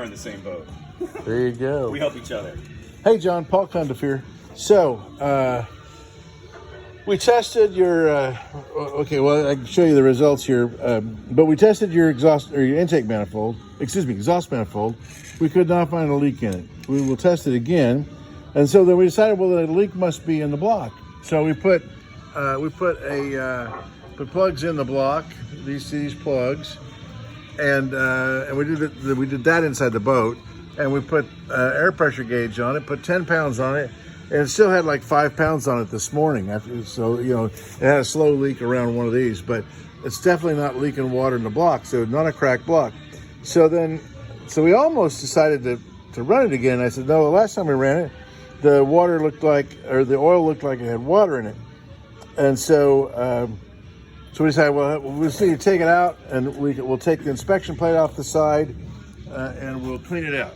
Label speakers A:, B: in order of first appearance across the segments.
A: We're in the same boat.
B: There you go.
A: We help each other.
B: Hey, John, Paul Cundiff here. So, we tested your, okay, well, I can show you the results here, but we tested your exhaust manifold. We could not find a leak in it. We will test it again. And so then we decided, well, the leak must be in the block. So we put plugs in the block, these plugs, and we did that inside the boat, and we put air pressure gauge on it, put 10 pounds on it, and it still had like 5 pounds on it this morning. So, you know, it had a slow leak around one of these, but it's definitely not leaking water in the block, so not a cracked block. So we almost decided to run it again. I said, no, the last time we ran it, the oil looked like it had water in it. And so we decided, well, we'll just need to take it out, and we'll take the inspection plate off the side, and we'll clean it out.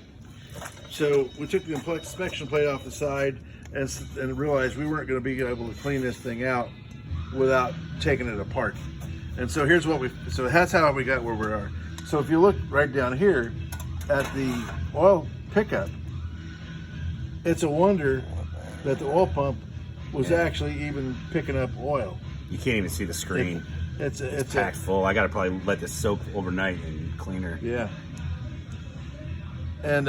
B: So we took the inspection plate off the side and realized we weren't going to be able to clean this thing out without taking it apart. And so so that's how we got where we are. So if you look right down here at the oil pickup, it's a wonder that the oil pump was actually even picking up oil.
A: You can't even see the screen.
B: It's
A: packed full. I got to probably let this soak overnight and clean her.
B: Yeah. And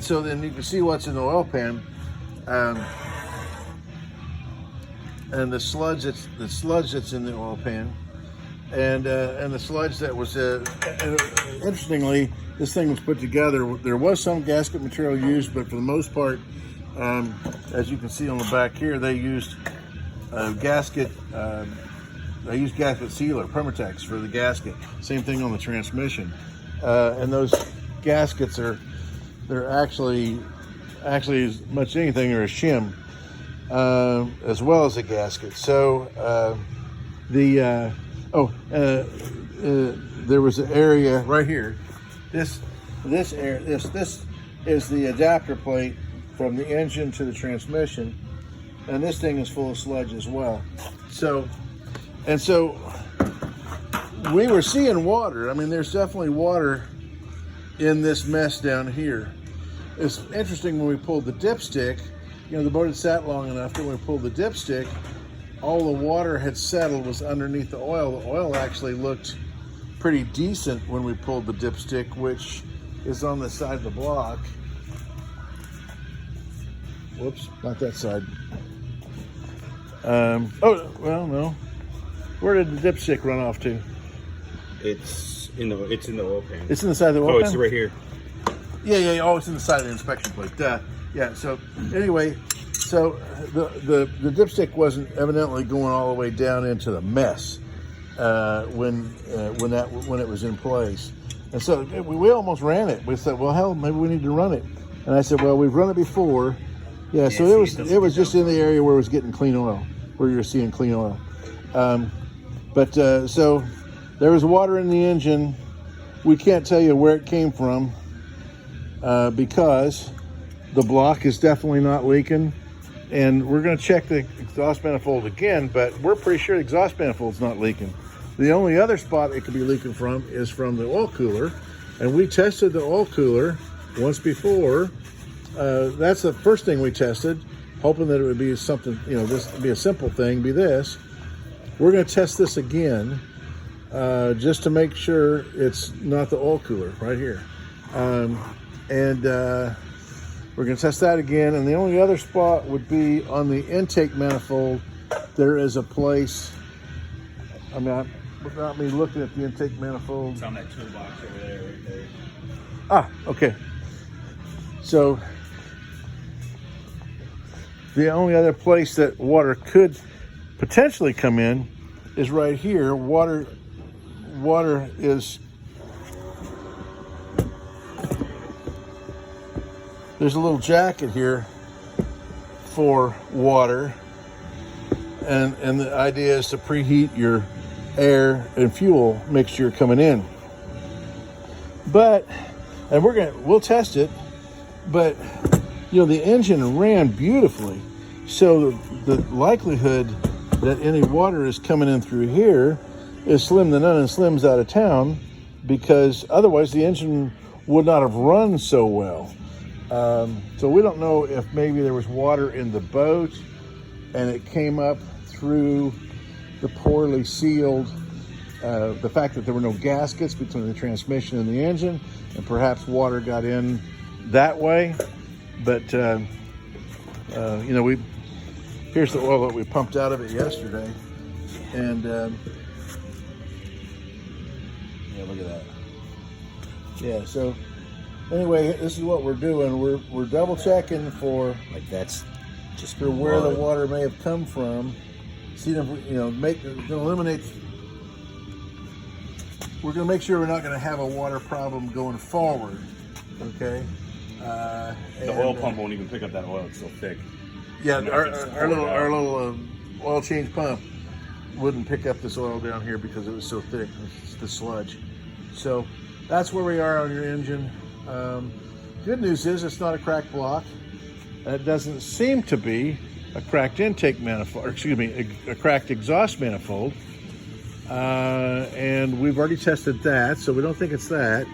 B: so then you can see what's in the oil pan, and the sludge that's in the oil pan, and the sludge that was. Interestingly, this thing was put together. There was some gasket material used, but for the most part, as you can see on the back here, they used gasket. They used gasket sealer, Permatex, for the gasket. Same thing on the transmission, and those gaskets they're actually as much as anything are a shim, as well as a gasket. So there was an area right here. This is the adapter plate from the engine to the transmission, and this thing is full of sludge as well. So we were seeing water. I mean, there's definitely water in this mess down here. It's interesting, when we pulled the dipstick, you know, the boat had sat long enough that when we pulled the dipstick, all the water had settled, was underneath the oil. The oil actually looked pretty decent when we pulled the dipstick, which is on the side of the block. Whoops, not that side. Oh, well, no. Where did the dipstick run off to?
A: It's in the oil pan.
B: It's in the side of the oil pan?
A: Oh, it's right here.
B: Yeah. Oh, it's in the side of the inspection plate. Yeah. So anyway, so the dipstick wasn't evidently going all the way down into the mess when it was in place, and so we almost ran it. We said, well, hell, maybe we need to run it. And I said, well, we've run it before. Yeah. So it was just in the area where it was getting clean oil, where you were seeing clean oil. So there was water in the engine. We can't tell you where it came from because the block is definitely not leaking. And we're going to check the exhaust manifold again, but we're pretty sure the exhaust manifold's not leaking. The only other spot it could be leaking from is from the oil cooler. And we tested the oil cooler once before. That's the first thing we tested, hoping that it would be something, you know, this would be a simple thing, be this. We're going to test this again, just to make sure it's not the oil cooler right here. We're going to test that again. And the only other spot would be on the intake manifold. There is a place, I mean, without me looking at the intake manifold.
A: It's on that toolbox over there, right there.
B: Ah, okay. So the only other place that water could potentially come in is right here. Water is, there's a little jacket here for water, and the idea is to preheat your air and fuel mixture coming in. But, and we'll test it, but you know, the engine ran beautifully, so the likelihood that any water is coming in through here is slim to none, and Slim's out of town, because otherwise the engine would not have run so well. So we don't know if maybe there was water in the boat and it came up through the poorly sealed, the fact that there were no gaskets between the transmission and the engine, and perhaps water got in that way. But you know, here's the oil that we pumped out of it yesterday, and yeah, look at that. Yeah, so anyway, this is what we're doing. We're double checking for,
A: Like that's just
B: for where the water may have come from. See if we, you know, eliminate. We're going to make sure we're not going to have a water problem going forward. Okay.
A: The oil pump won't even pick up that oil. It's so thick.
B: Yeah, our little oil change pump wouldn't pick up this oil down here because it was so thick. It's the sludge. So that's where we are on your engine. Good news is it's not a cracked block. It doesn't seem to be a cracked intake manifold, or excuse me, a cracked exhaust manifold. And we've already tested that, so we don't think it's that.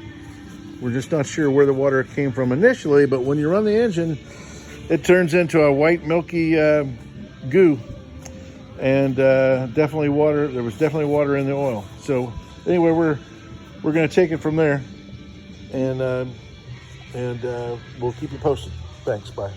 B: We're just not sure where the water came from initially, but when you run the engine, it turns into a white milky goo, and definitely water. There was definitely water in the oil. So anyway, we're going to take it from there, and we'll keep you posted. Thanks. Bye.